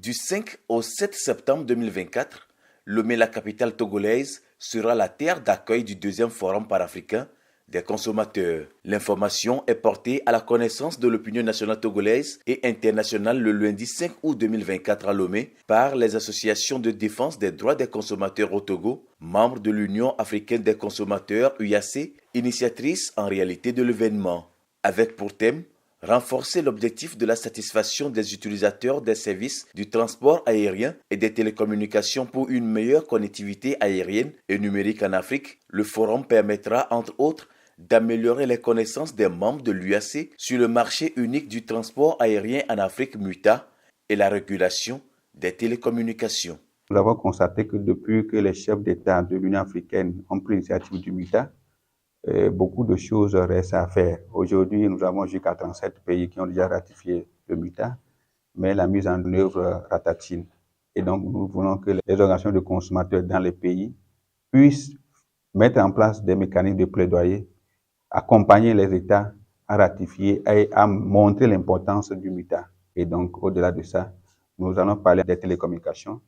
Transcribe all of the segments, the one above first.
Du 5 au 7 septembre 2024, Lomé, la capitale togolaise, sera la terre d'accueil du deuxième forum panafricain des consommateurs. L'information est portée à la connaissance de l'opinion nationale togolaise et internationale le lundi 5 août 2024 à Lomé par les associations de défense des droits des consommateurs au Togo, membres de l'Union africaine des consommateurs UAC, initiatrice en réalité de l'événement, avec pour thème renforcer l'objectif de la satisfaction des utilisateurs des services du transport aérien et des télécommunications pour une meilleure connectivité aérienne et numérique en Afrique. Le forum permettra, entre autres, d'améliorer les connaissances des membres de l'UAC sur le marché unique du transport aérien en Afrique MUTA et la régulation des télécommunications. Nous avons constaté que depuis que les chefs d'État de l'Union africaine ont pris l'initiative du MUTA, beaucoup de choses restent à faire. Aujourd'hui, nous avons jusqu'à 37 pays qui ont déjà ratifié le MUTA, mais la mise en œuvre ratatine. Et donc, nous voulons que les organisations de consommateurs dans les pays puissent mettre en place des mécanismes de plaidoyer, accompagner les États à ratifier et à montrer l'importance du MUTA. Et donc, au-delà de ça, nous allons parler des télécommunications,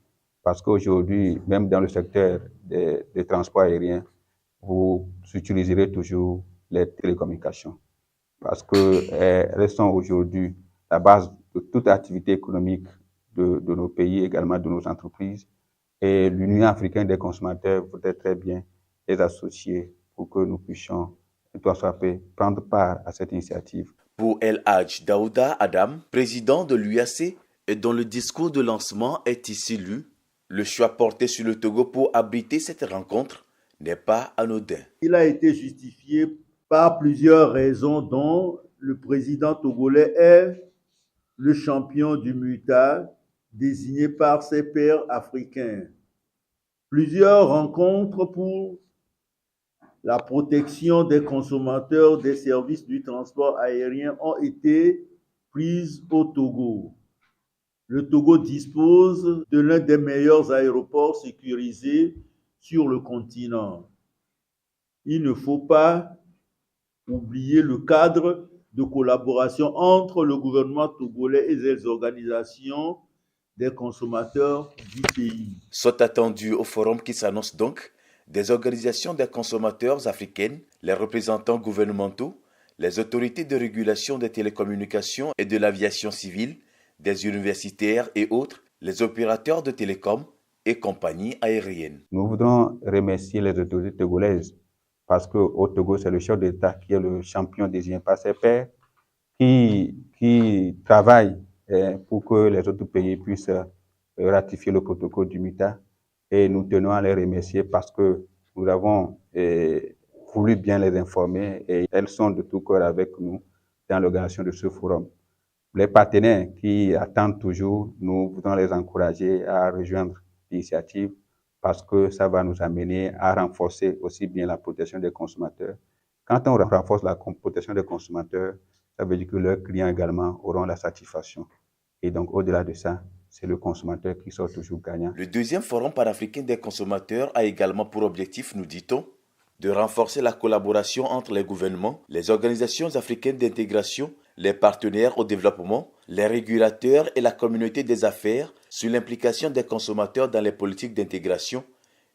parce qu'aujourd'hui, même dans le secteur des transports aériens, vous utiliserez toujours les télécommunications parce qu'elles sont aujourd'hui la base de toute activité économique de nos pays, également de nos entreprises. Et l'Union africaine des consommateurs voudrait très bien les associer pour que nous puissions, prendre part à cette initiative. Pour El Hadj Daouda Adam, président de l'UAC, et dont le discours de lancement est ici lu, le choix porté sur le Togo pour abriter cette rencontre n'est pas anodin. Il a été justifié par plusieurs raisons, dont le président togolais est le champion du MUTA désigné par ses pairs africains. Plusieurs rencontres pour la protection des consommateurs des services du transport aérien ont été prises au Togo. Le Togo dispose de l'un des meilleurs aéroports sécurisés sur le continent. Il ne faut pas oublier le cadre de collaboration entre le gouvernement togolais et les organisations des consommateurs du pays. Sont attendus au forum qui s'annonce donc des organisations des consommateurs africaines, les représentants gouvernementaux, les autorités de régulation des télécommunications et de l'aviation civile, des universitaires et autres, les opérateurs de télécom et compagnies aériennes. Nous voudrons remercier les autorités togolaises parce qu'au Togo, c'est le chef d'État qui est le champion désigné par ses pairs, qui travaille pour que les autres pays puissent ratifier le protocole du MUTA. Et nous tenons à les remercier parce que nous avons voulu bien les informer et elles sont de tout cœur avec nous dans l'organisation de ce forum. Les partenaires qui attendent toujours, nous voudrons les encourager à rejoindre l'initiative parce que ça va nous amener à renforcer aussi bien la protection des consommateurs. Quand on renforce la protection des consommateurs, ça veut dire que leurs clients également auront la satisfaction. Et donc, au-delà de ça, c'est le consommateur qui sort toujours gagnant. Le deuxième forum panafricain des consommateurs a également pour objectif, nous dit-on, de renforcer la collaboration entre les gouvernements, les organisations africaines d'intégration, les partenaires au développement, les régulateurs et la communauté des affaires sur l'implication des consommateurs dans les politiques d'intégration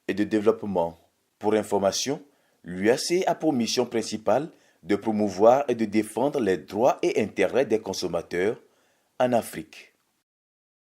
et de développement. Pour information, l'UAC a pour mission principale de promouvoir et de défendre les droits et intérêts des consommateurs en Afrique.